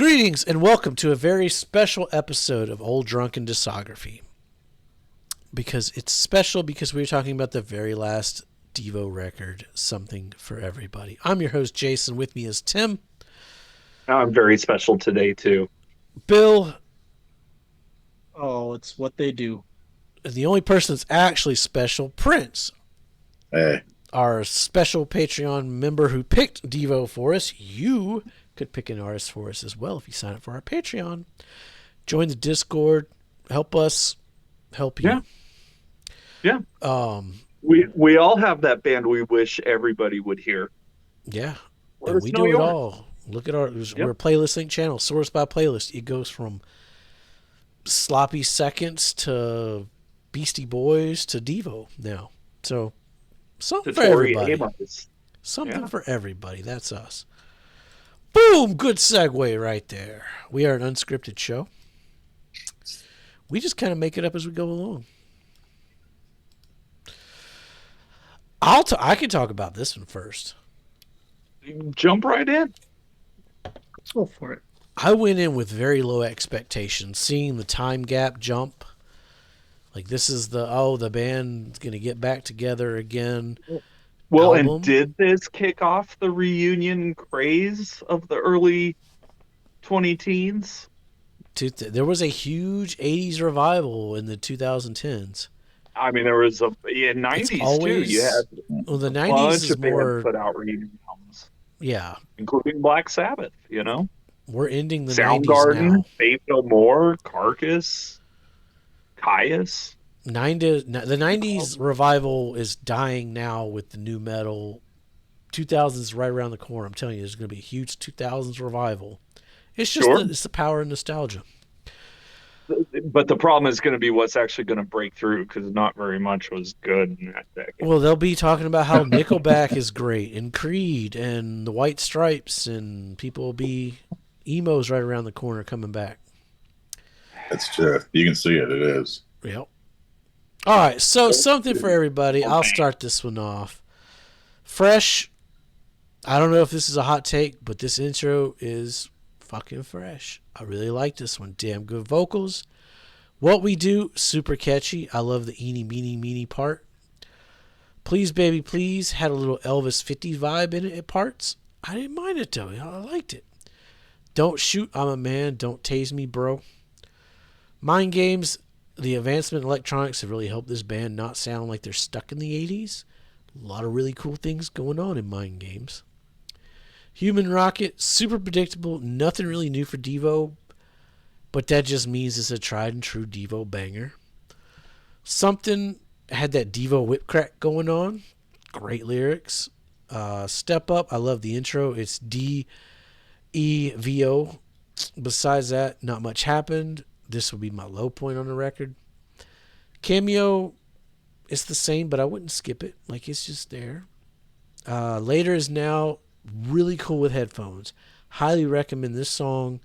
Greetings and welcome to a very special episode of Old Drunken Discography. Because it's special because we're talking about the very last Devo record, Something for Everybody. I'm your host, Jason. With me is Tim. I'm very special today, too. Bill. Oh, it's what they do. And the only person that's actually special, Prince. Hey. Our special Patreon member who picked Devo for us. You could pick an artist for us as well if you sign up for our Patreon. Join the Discord. Help us help you. Yeah. We all have that band we wish everybody would hear. Yeah. Let And us we know do it yours. all. Look at we're a playlist link channel, source by playlist. It goes from sloppy seconds to Beastie Boys to Devo now. So something for everybody. Amos. Something for everybody. That's us. Boom! Good segue right there. We are an unscripted show. We just kind of make it up as we go along. I can talk about this one first. Jump right in. Let's go for it. I went in with very low expectations, seeing the time gap jump. Like this is the band's gonna get back together again. Well, album. and did this kick off the reunion craze of the early 20-teens? There was a huge 80s revival in the 2010s. I mean, there was in 90s too. You had the a 90s bunch is of bands more put out reunion albums, including Black Sabbath. We're ending the 90s Soundgarden, now. Faith No More, Carcass, Caius. The 90s revival is dying now with the new metal. 2000s right around the corner. I'm telling you, there's going to be a huge 2000s revival. It's just it's the power of nostalgia. But the problem is going to be what's actually going to break through, because not very much was good in that decade. Well, they'll be talking about how Nickelback is great, and Creed, and the White Stripes, and people will be emos right around the corner coming back. That's true. You can see it. It is. Yep. All right, so something for everybody. I'll start this one off. Fresh. I don't know if this is a hot take, but this intro is fucking fresh. I really like this one. Damn good vocals. What We Do, super catchy. I love the eeny, meeny, meeny part. Please, Baby, Please had a little Elvis 50 vibe in it at parts. I didn't mind it, though. I liked it. Don't Shoot, I'm a Man. Don't Tase Me, Bro. Mind Games. The advancement in electronics have really helped this band not sound like they're stuck in the 80s. A lot of really cool things going on in Mind Games. Human Rocket, super predictable, nothing really new for Devo, but that just means it's a tried and true Devo banger. Something had that Devo whip crack going on. Great lyrics. Step Up, I love the intro. It's D-E-V-O. Besides that, not much happened. This will be my low point on the record. Cameo, it's the same, but I wouldn't skip it. Like, it's just there. Later Is Now, really cool with headphones. Highly recommend this song,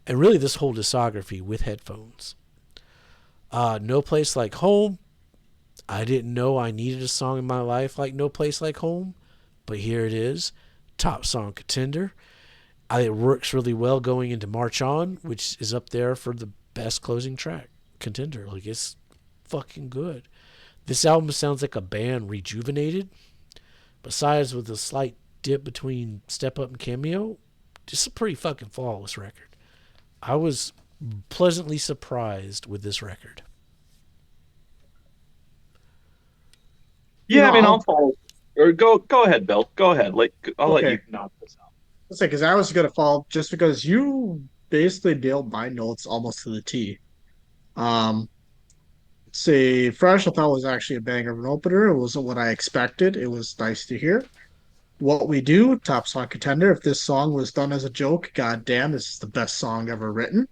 and really this whole discography with headphones. No Place Like Home. I didn't know I needed a song in my life like No Place Like Home, but here it is. Top song contender. It works really well going into March On, which is up there for the best closing track contender. Like, it's fucking good. This album sounds like a band rejuvenated. Besides, with a slight dip between Step Up and Cameo, just a pretty fucking flawless record. I was pleasantly surprised with this record. Yeah, I mean, I'll follow. Or go ahead, Bill. Go ahead. I'll let you knock this out. Let's say, because I was going to follow just because you basically nailed my notes almost to the T. Say, Fresh, I thought was actually a banger of an opener. It wasn't what I expected. It was nice to hear. What We Do, top song contender. If this song was done as a joke, goddamn, this is the best song ever written.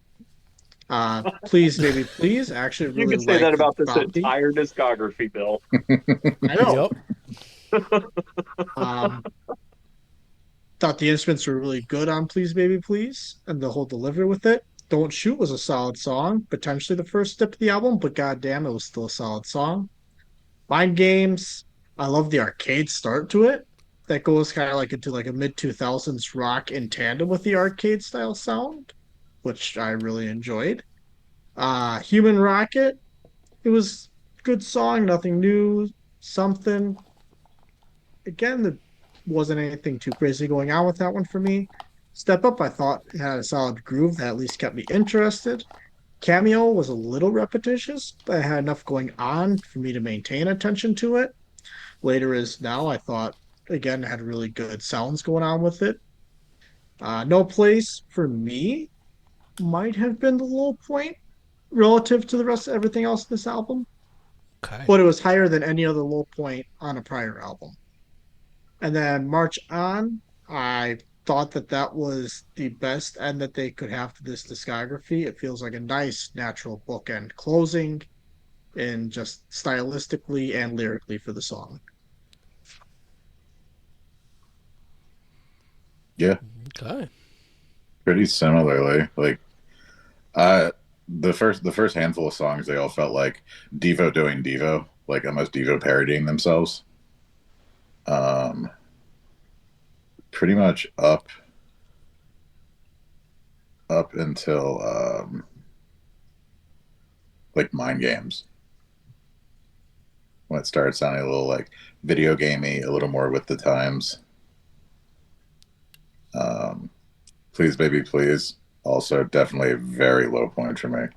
Please, Baby, Please. I actually really You can say that about this bounty. entire discography, Bill. I know. Yep. Thought the instruments were really good on Please Baby Please, and the whole delivery with it. Don't Shoot was a solid song, potentially the first step of the album, but goddamn, it was still a solid song. Mind Games, I love the arcade start to it. that goes kind of like into like a mid 2000s rock in tandem with the arcade style sound, which I really enjoyed. Human Rocket, it was a good song, nothing new, something. Again, there wasn't anything too crazy going on with that one for me. Step Up, I thought it had a solid groove that at least kept me interested. Cameo was a little repetitious, but it had enough going on for me to maintain attention to it. Later Is Now, I thought, again, had really good sounds going on with it. No Place, for me, might have been the low point relative to the rest of everything else in this album, Okay. but it was higher than any other low point on a prior album. And then March On, I thought that that was the best end that they could have to this discography. It feels like a nice natural bookend closing and just stylistically and lyrically for the song. Yeah, Okay. pretty similarly. Like I the first handful of songs, they all felt like Devo doing Devo, like almost Devo parodying themselves. Um, Pretty much up until like Mind Games, when it started sounding a little like video gamey, a little more with the times. Um, Please Baby Please, also definitely a very low point for me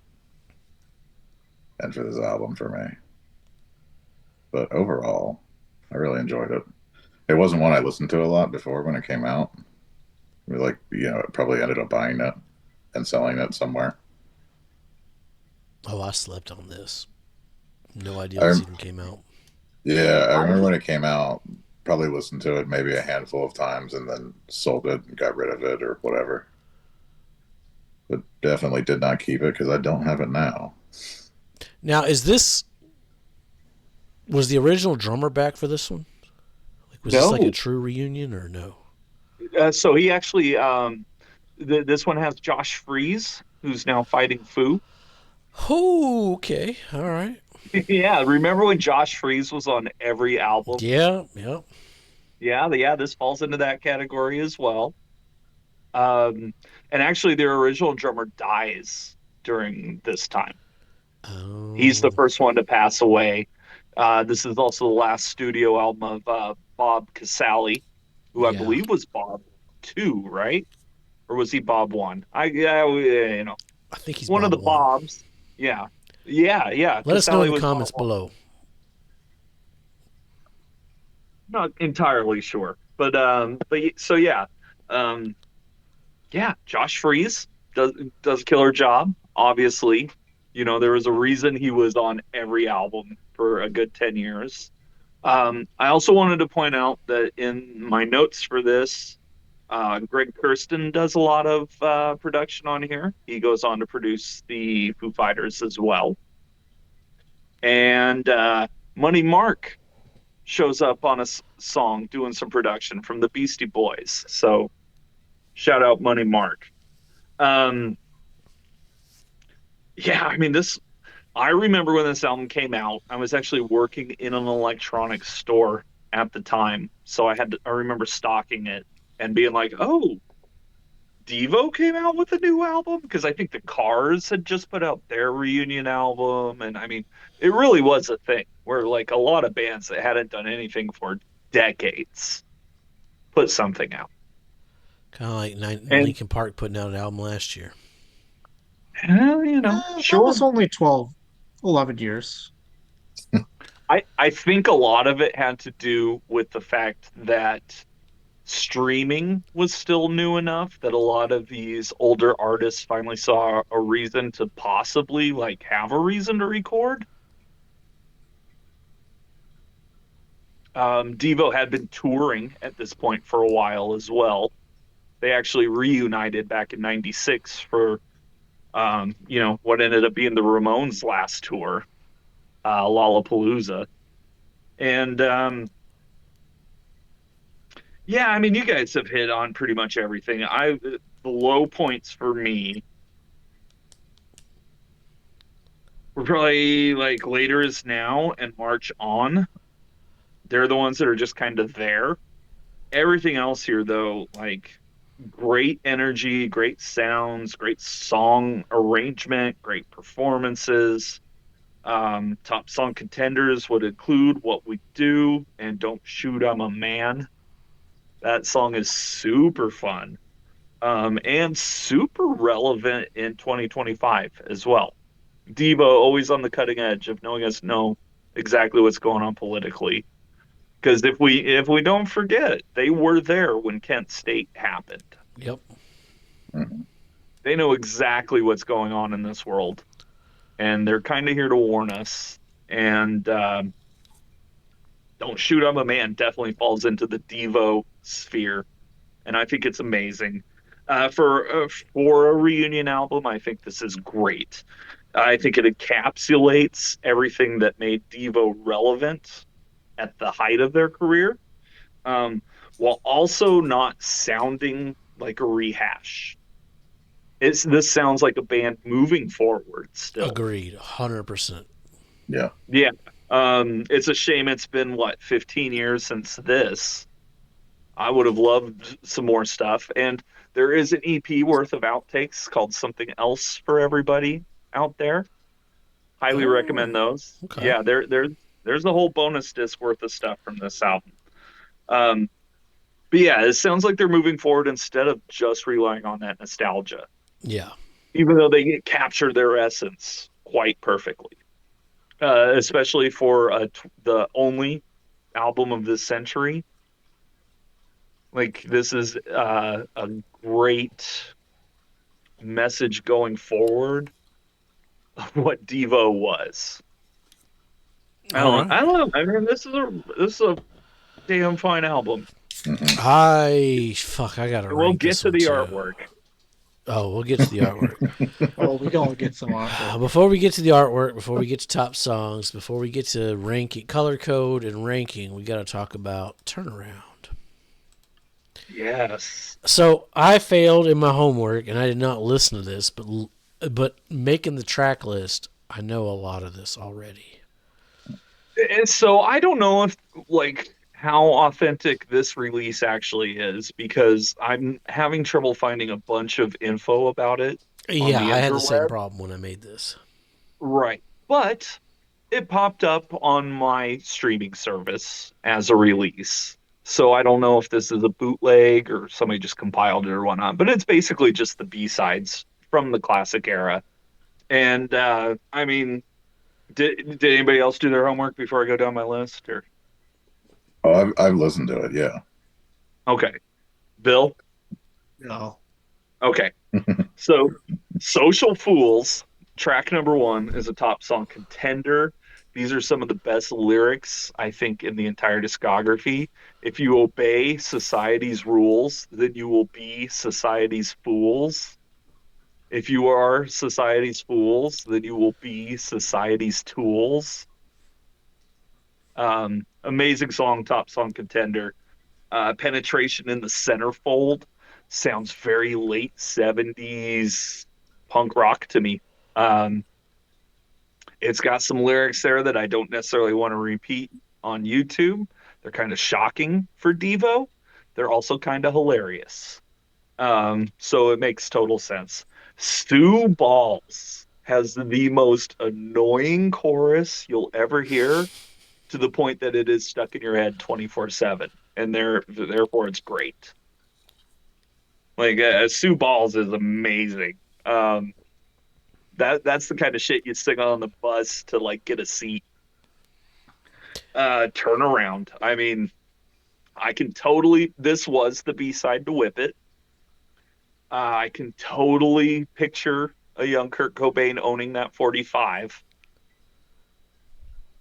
and for this album for me. But overall, I really enjoyed it. It wasn't one I listened to a lot before when it came out. Like, probably ended up buying it and selling it somewhere. Oh, I slept on this. No idea I, this even came out. yeah, I remember when it came out, probably listened to it maybe a handful of times and then sold it and got rid of it or whatever. But definitely did not keep it because I don't have it now. Now, was the original drummer back for this one? Like, was this like a No. true reunion or no? So he actually, this one has Josh Freese, who's now fighting Fu. Oh, okay. All right. Yeah, remember when Josh Freese was on every album? Yeah, yeah. Yeah, this falls into that category as well. Um, and actually, their original drummer dies during this time. He's the Oh, first one to pass away. This is also the last studio album of Bob Casale, who I yeah. believe was Bob 2, right? Or was he Bob 1? I think he's One of Bob the one. Bobs. Yeah. Yeah. Let us know in Casale the was Bob comments 1. below. Not entirely sure. So yeah. Um, yeah, Josh Freese does a killer job, obviously. There was a reason he was on every album for a good 10 years. I also wanted to point out that in my notes for this, Greg Kurstin does a lot of production on here. He goes on to produce the Foo Fighters as well. And Money Mark shows up on a song doing some production from the Beastie Boys. So shout out Money Mark. Um, yeah, I mean, I remember when this album came out, I was actually working in an electronics store at the time. So I remember stocking it and being like, oh, Devo came out with a new album? Because I think the Cars had just put out their reunion album. And I mean, it really was a thing where like a lot of bands that hadn't done anything for decades put something out. Kind of like And, Linkin Park putting out an album last year. That sure. was only 12, 11 years. I think a lot of it had to do with the fact that streaming was still new enough that a lot of these older artists finally saw a reason to possibly like have a reason to record. Devo had been touring at this point for a while as well. They actually reunited back in '96 for what ended up being the Ramones' last tour, Lollapalooza. And yeah, I mean, you guys have hit on pretty much everything. The low points for me were probably like Later Is Now and March On. They're the ones that are just kind of there. Everything else here, though, like great energy, great sounds, great song arrangement, great performances. Top song contenders would include What We Do and Don't Shoot, I'm a Man. That song is super fun, and super relevant in 2025 as well. Devo always on the cutting edge of knowing us know exactly what's going on politically. Because if we don't forget, they were there when Kent State happened. Yep. Mhm. They know exactly what's going on in this world, and they're kind of here to warn us. And Don't Shoot, I'm a Man definitely falls into the Devo sphere, and I think it's amazing. For a reunion album, I think this is great. I think it encapsulates everything that made Devo relevant at the height of their career, um, while also not sounding like a rehash. This sounds like a band moving forward still. Agreed. 100%. Yeah. Yeah. It's a shame it's been what, 15 years since this. I would have loved some more stuff. And there is an EP worth of outtakes called Something Else for Everybody out there. Highly Oh, recommend those. okay. Yeah, there's a whole bonus disc worth of stuff from this album. Um, but yeah, it sounds like they're moving forward instead of just relying on that nostalgia, Yeah. even though they capture their essence quite perfectly. Especially for the only album of this century. Like this is a great message going forward of what Devo was. All right. I don't know. I mean, this is a damn fine album. Hmm. I gotta We'll rank get this to one the too. artwork. Oh, we'll get to the artwork. Oh, we gonna get some artwork. Before we get to the artwork, before we get to top songs, before we get to ranking, color code, and ranking, we got to talk about turnaround. Yes. So I failed in my homework, and I did not listen to this, but making the track list, I know a lot of this already. And so I don't know if like how authentic this release actually is because I'm having trouble finding a bunch of info about it on Yeah, the I had the same interweb. problem when I made this. Right. But it popped up on my streaming service as a release. So I don't know if this is a bootleg or somebody just compiled it or whatnot, but it's basically just the B-sides from the classic era. And I mean, did anybody else do their homework before I go down my list or Oh, I've listened to it. Yeah. okay. Bill? No. Okay. So, Social Fools, track number one, is a top song contender. These are some of the best lyrics, I think, in the entire discography. If you obey society's rules, then you will be society's fools. If you are society's fools, then you will be society's tools. Amazing song, top song contender. Penetration in the Centerfold sounds very late 70s punk rock to me. Um, it's got some lyrics there that I don't necessarily want to repeat on YouTube. They're kind of shocking for Devo. They're also kind of hilarious. So it makes total sense. Stu Balls has the most annoying chorus you'll ever hear to the point that it is stuck in your head 24/7. And therefore it's great. Like Stu Balls is amazing. Um, that's the kind of shit you sing on the bus to like get a seat. Turnaround. I mean, I can totally. This was the B side to Whip It. I can totally picture a young Kurt Cobain owning that 45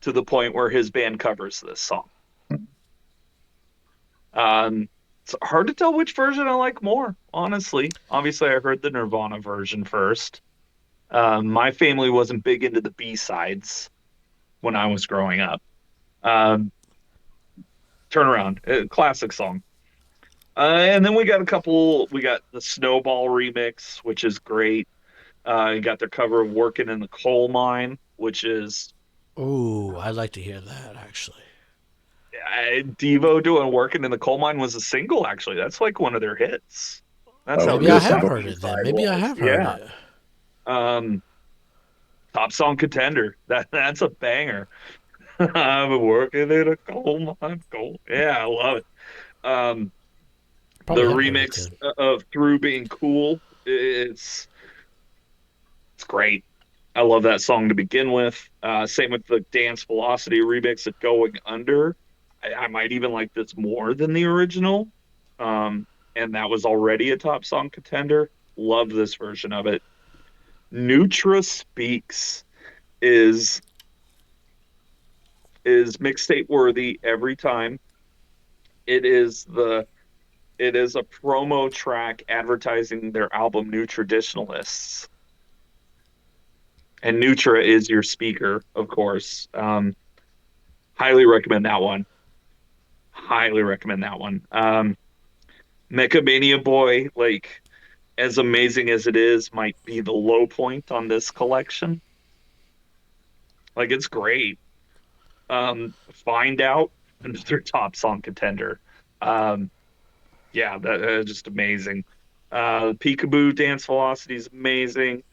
to the point where his band covers this song. Um, it's hard to tell which version I like more, honestly. Obviously, I heard the Nirvana version first. My family wasn't big into the B sides when I was growing up. Um, Turnaround, classic song. And then we got a couple. We got the Snowball remix, which is great. You got their cover of "Working in the Coal Mine," which is Ooh, I'd like to hear that actually. Devo doing "Working in the Coal Mine" was a single, actually. That's like one of their hits. That's Oh, how Maybe I good good have that song. heard it then. B-side Maybe I was. have heard Yeah. it. Um, Top song contender. That's a banger. I'm working in a coal mine. Coal. Yeah, I love it. Um, the Probably have heard it remix then. of "Through Being Cool," it's great. I love that song to begin with. Same with the Dance Velocity remix of "Going Under." I might even like this more than the original. And that was already a top song contender. Love this version of it. Nutra Speaks is is mixtape worthy every time. It is the it is a promo track advertising their album New Traditionalists. And Nutra is your speaker, of course. Highly recommend that one. Highly recommend that one. Mechamania Boy, like as amazing as it is, might be the low point on this collection. Like it's great. Find Out, another top song contender. Um, yeah, just amazing. Peekaboo Dance Velocity is amazing.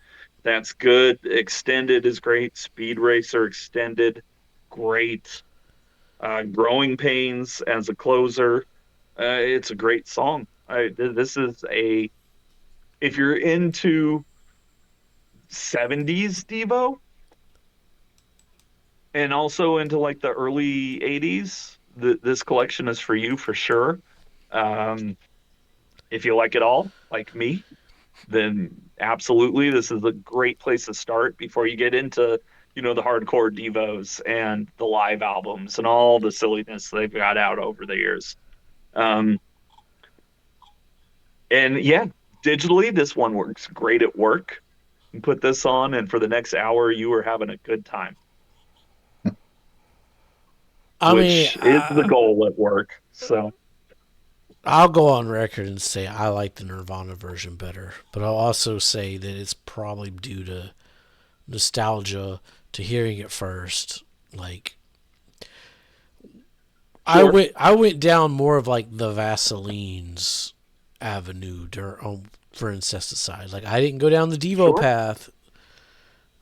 That's good. Extended is great. Speed Racer Extended, great. Growing Pains as a closer, it's a great song. This is a if you're into 70s Devo and also into like the early 80s, this collection is for you for sure. Um, if you like it all, like me, then absolutely, this is a great place to start before you get into, the hardcore Devos and the live albums and all the silliness they've got out over the years. Um, and yeah, digitally, this one works great at work. You put this on, and for the next hour, you are having a good time, I mean, which is the goal at work. So, I'll go on record and say I like the Nirvana version better, but I'll also say that it's probably due to nostalgia, to hearing it first. Like sure. I went down more of like the Vaseline's avenue for incesticide. Like I didn't go down the Devo Sure. path.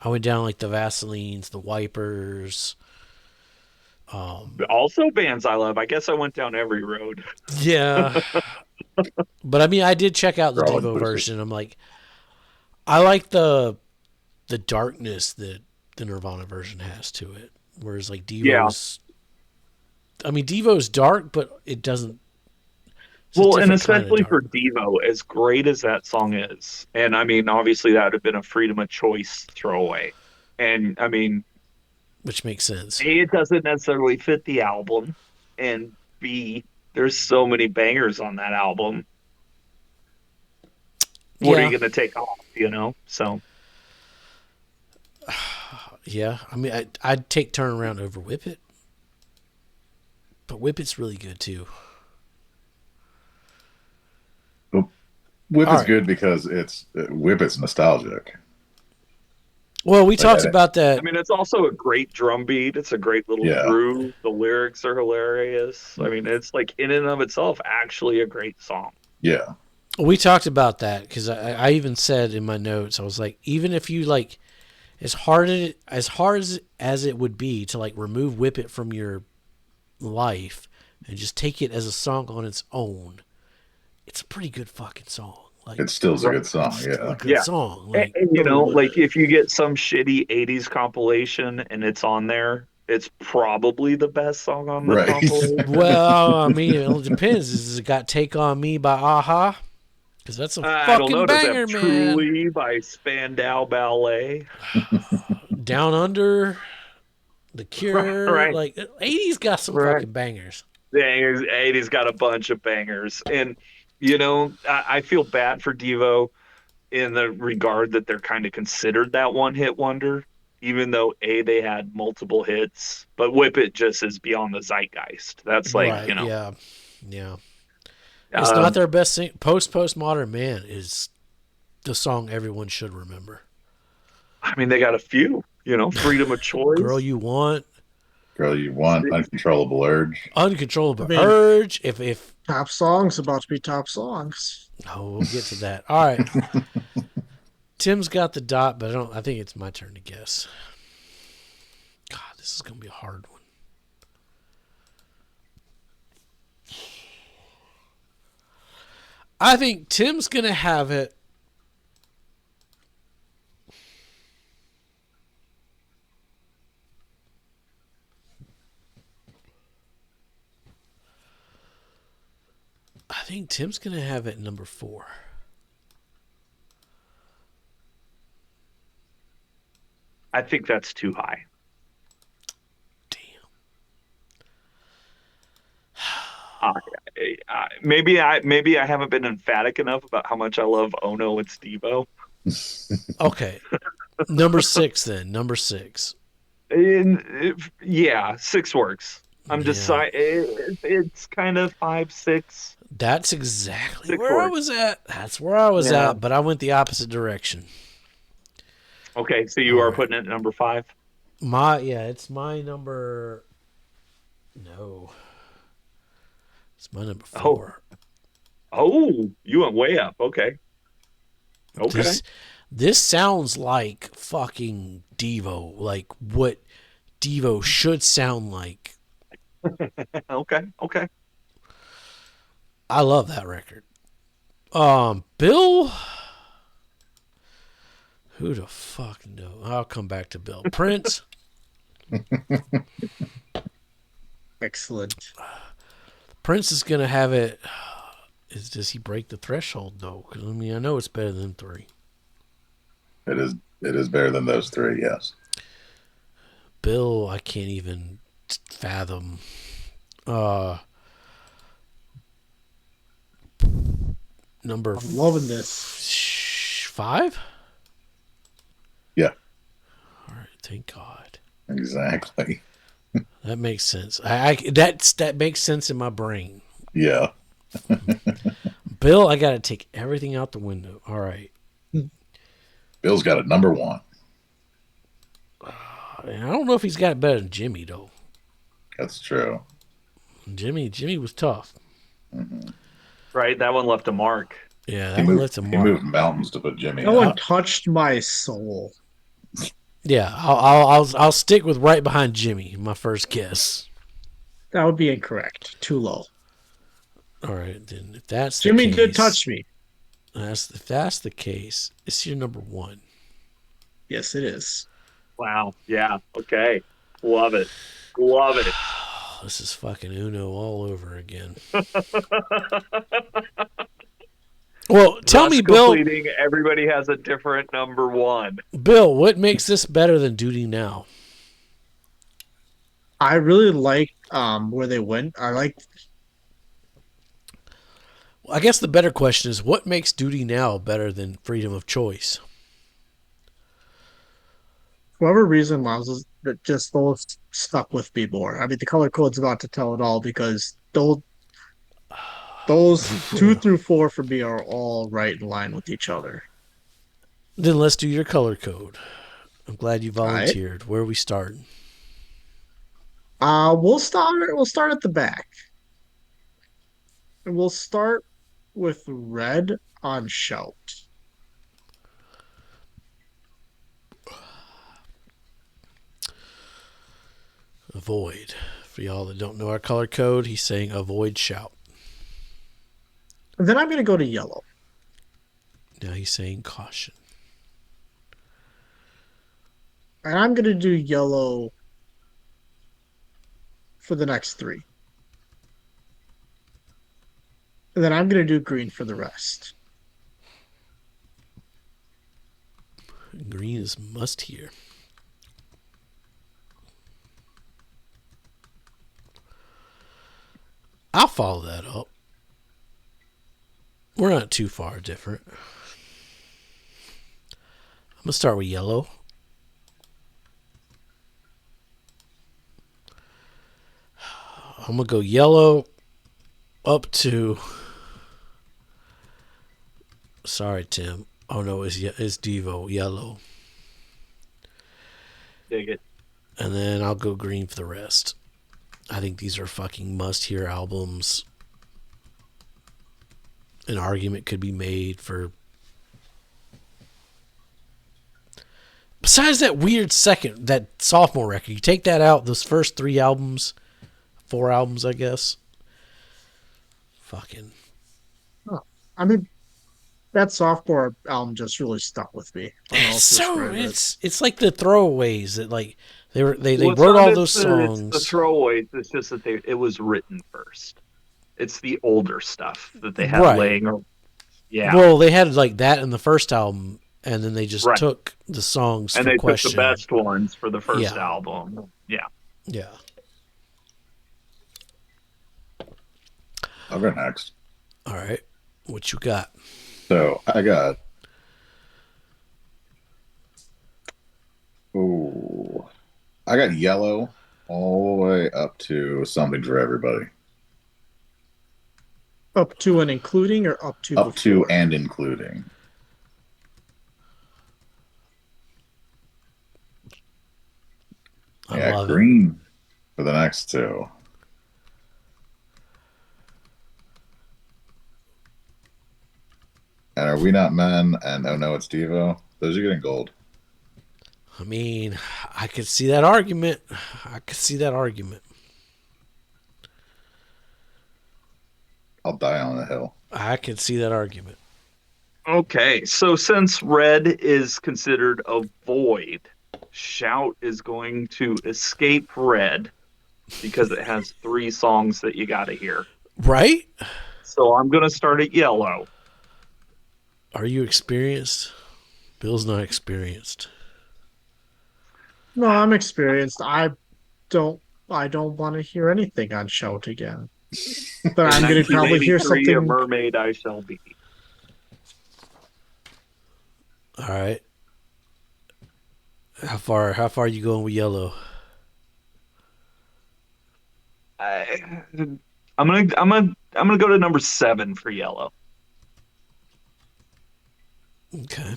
I went down like the Vaselines, the Wipers. Also, bands I love. I guess I went down every road. Yeah, but I mean, I did check out the They're all Devo inclusive. version. I'm like, I like the darkness that the Nirvana version has to it. Whereas like Yeah. Devo's dark, but it doesn't. It's a Well, and different kind of especially dark, for Devo, as great as that song is, and I mean, obviously that would have been a freedom of choice throwaway. And I mean, which makes sense. A, it doesn't necessarily fit the album, and B, there's so many bangers on that album. What are Yeah, you going to take off? So, yeah. I mean, I'd take Turn Around over Whip It, but Whip It's really good too. But Whip All is right. good because Whip is nostalgic. Well, we Like talked about I that. mean, it's also a great drum beat. It's a great little yeah, groove. The lyrics are hilarious. I mean, it's like in and of itself actually a great song. yeah. We talked about that because I even said in my notes, I was like, even if you like, as it would be to like remove Whip It from your life and just take it as a song on its own, it's a pretty good fucking song. Like It still's a Right. good song. it's still a Yeah, good Yeah. song. And, Like and, like if you get some shitty 80s compilation and it's on there, it's probably the best song on the right. compilation. well, I mean, it depends. Has it got "Take on Me" by Aha? Because that's a I don't fucking know. Does it have banger, man. Truly by Spandau Ballet? Down Under, The Cure, Right. like '80s got some Right. fucking bangers. The 80s got a bunch of bangers. And, I feel bad for Devo in the regard that they're kind of considered that one hit wonder, even though they had multiple hits. But Whip It just is beyond the zeitgeist. That's like, Right? Yeah, yeah. It's not um, their best thing. Postmodern Man is the song everyone should remember. I mean, they got a few, Freedom of Girl Choice. You Want. Girl, you want uncontrollable urge? Uncontrollable I mean- urge. If Top songs about to be top songs. oh, we'll get to that. All right. Tim's got the dot, but I think it's my turn to guess. God, this is gonna be a hard one. I think Tim's gonna have it. I think Tim's gonna have it number 4. I think that's too high. Damn. Maybe I haven't been emphatic enough about how much I love Ono and Stevo. Okay. Number 6 then. Number 6. Yeah, 6 works. I'm it's kind of 5, 6. That's exactly 6 where I works. was at. That's where I was Yeah. at, but I went the opposite direction. Okay, so you All are right. putting it at number 5. It's my number. No, it's my number 4. Oh, you went way up. Okay. Okay. This sounds like fucking Devo, like what Devo should sound like. Okay. Okay. I love that record. Bill. Who the fuck knows? I'll come back to Bill. Prince. Excellent. Prince is gonna have it. Does he break the threshold though? 'Cause, I mean, I know it's better than 3. It is better than those 3, yes. Bill, I can't even fathom. Number I'm loving this. 5. Yeah. All right, thank God. Exactly. That makes sense. That makes sense in my brain. Yeah. Bill, I got to take everything out the window. All right. Bill's got it number 1. And I don't know if he's got it better than Jimmy though. That's true. Jimmy was tough. Mm-hmm. Right, that one left a mark. Yeah, He that one left a moved mark. mountains to put Jimmy No in. one touched my soul. Yeah, I'll stick with right behind Jimmy. My first guess. That would be incorrect. Too low. All right, then if that's the Jimmy case, did touch me. If that's the case, it's your number 1. Yes, it is. Wow. Yeah. Okay. Love it. Love it. Oh, this is fucking Uno all over again. Well, tell me, Bill. Completing, everybody has a different number 1. Bill, what makes this better than Duty Now? I really like where they went. I guess the better question is, what makes Duty Now better than Freedom of Choice? For whatever reason, Miles, that just those stuck with me more. I mean, the color code's about to tell it all because those 2 through 4 for me are all right in line with each other. Then let's do your color code. I'm glad you volunteered. Where are we starting? We'll start at the back. And we'll start with red on Shout. Avoid. For y'all that don't know our color code, he's saying avoid Shout. And then I'm going to go to yellow. Now he's saying caution. And I'm going to do yellow for the next 3. And then I'm going to do green for the rest. Green is must here. I'll follow that up. We're not too far different. I'm going to start with yellow. I'm going to go yellow up to... Sorry, Tim. Oh, no, it's Devo, yellow. Dig it. and then I'll go green for the rest. I think these are fucking must-hear albums. An argument could be made for... Besides that weird that sophomore record, you take that out, those first 3 albums, 4 albums, I guess. Fucking... I mean, that sophomore album just really stuck with me. It's like the throwaways that like they Well, wrote all those it's songs. the throwaways. It's just that it was written first. It's the older stuff that they had laying around. Yeah. Well, they had like that in the first album, and then they just took the songs and for they Question. took the best ones for the first album. Yeah. Yeah. I'll go next. All right. What you got? So I got. Ooh, I got Yellow all the way up to Something for Everybody. Up to and including, or up to? Up to and including. I love green for the next 2. And Are We Not Men and Oh No, It's Devo. Those are getting gold. I mean, I could see that argument. I'll die on the hill. I could see that argument. Okay, so since Red is considered a void, Shout is going to escape Red because it has 3 songs that you got to hear. Right? So I'm going to start at Yellow. Are you experienced? Bill's not experienced. No, I'm experienced. I don't want to hear anything on Shout again. But I'm going to probably hear something. A Mermaid I Shall Be. All right. How far are you going with Yellow? I'm gonna go to number 7 for Yellow. Okay.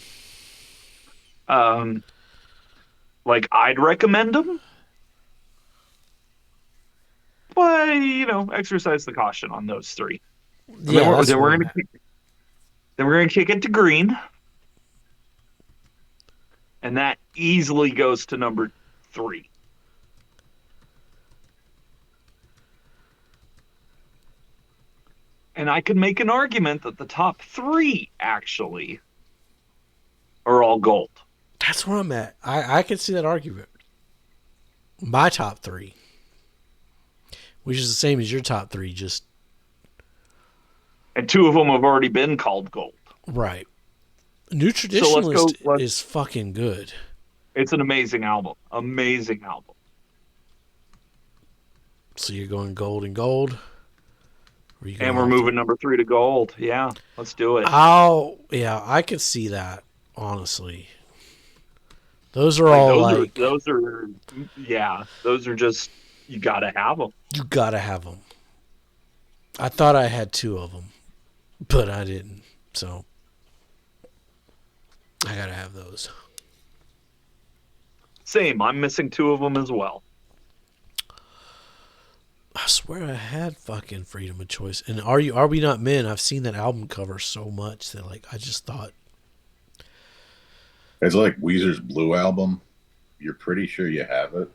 Like I'd recommend them, but exercise the caution on those 3. Yeah. Then we're gonna kick it to green, and that easily goes to number 3. And I could make an argument that the top 3 actually are all gold. That's where I'm at. I can see that argument. My top 3, which is the same as your top 3, just... And 2 of them have already been called gold. Right. New Traditionalist is fucking good. It's an amazing album. Amazing album. So you're going gold and gold? And we're moving number 3 to gold. Yeah, let's do it. I could see that, honestly. Those are those are just, you gotta have them. You gotta have them. I thought I had 2 of them, but I didn't. So I gotta have those. Same. I'm missing 2 of them as well. I swear I had fucking Freedom of Choice. And Are We Not Men? I've seen that album cover so much that I just thought. It's like Weezer's Blue album. You're pretty sure you have it.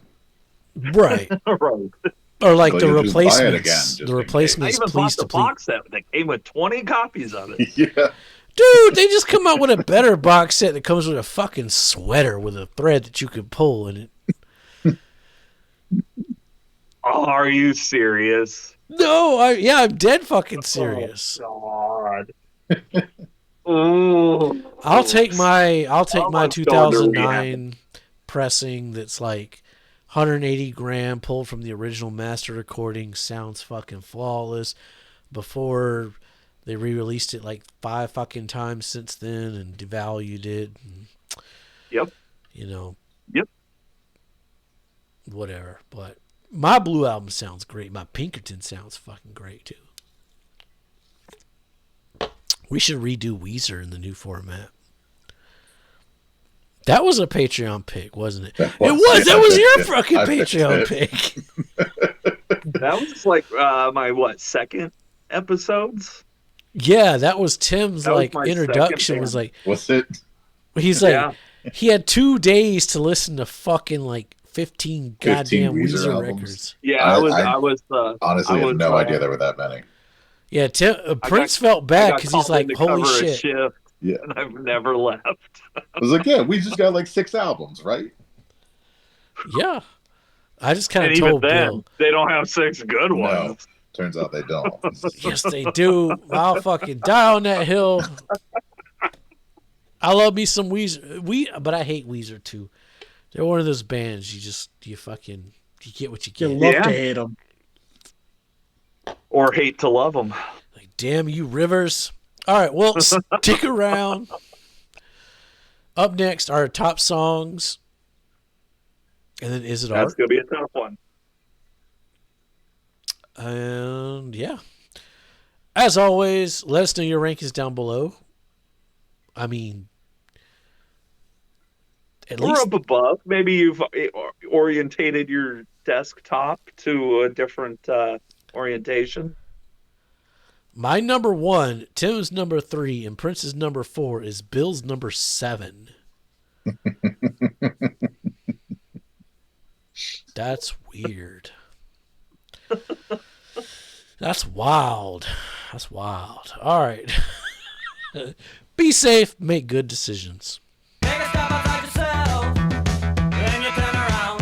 Right. Right. Or like but the Replacements. Replacements. Again, The Replacements. I even bought the box set that came with 20 copies of it. Yeah. Dude, they just come out with a better box set that comes with a fucking sweater with a thread that you can pull in it. Oh, are you serious? No, I'm dead fucking serious. Oh, God. Oh. I'll take my 2009 pressing that's like 180 gram pulled from the original master recording. Sounds fucking flawless. Before they re-released it like 5 fucking times since then and devalued it. And, yep. Yep. Whatever. But my Blue album sounds great. My Pinkerton sounds fucking great too. We should redo Weezer in the new format. That was a Patreon pick, wasn't it? That It was, was. yeah, That was your yeah, fucking I picked Patreon it. pick. That was like my second episodes. Yeah, that was Tim's That was like my introduction. second Was band. like What's it? he's like Yeah. he had 2 days to listen to fucking like 15 goddamn 15 Weezer albums. records. Yeah, I I was honestly had no idea there were that many. Yeah, Prince felt I bad got because he's called like, in to holy cover a shit. shift, Yeah. and I've never left. I was like, yeah, we just got like 6 albums, right? Yeah. I just kind And of even told then, Bill. they don't have 6 good No. ones. Turns out they don't. Yes, they do. I'll fucking die on that hill. I love me some Weezer. But I hate Weezer too. They're one of those bands you get what you You get. love Yeah. to hate them. Or hate to love them. Like, damn you, Rivers. All right, well, stick around. Up next, our top songs. And then Is It That's Art? going to be a tough one. And yeah. As always, let us know your rankings down below. I mean, at Or least up above. Maybe you've orientated your desktop to a different orientation. my number 1, Tim's number 3, and Prince's number 4 is Bill's number 7. That's weird. That's wild. That's wild. All right. Be safe. Make good decisions. Take a step outside yourself, then you turn around.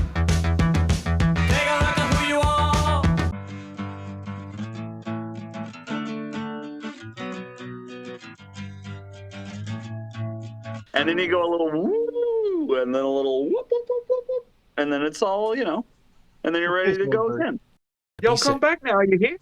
Take a look at who you are. And then you go a little woo, and then a little whoop, whoop, whoop, whoop, whoop. And then it's all, and then you're ready to go again. Yo, Be come safe. back now. You hear?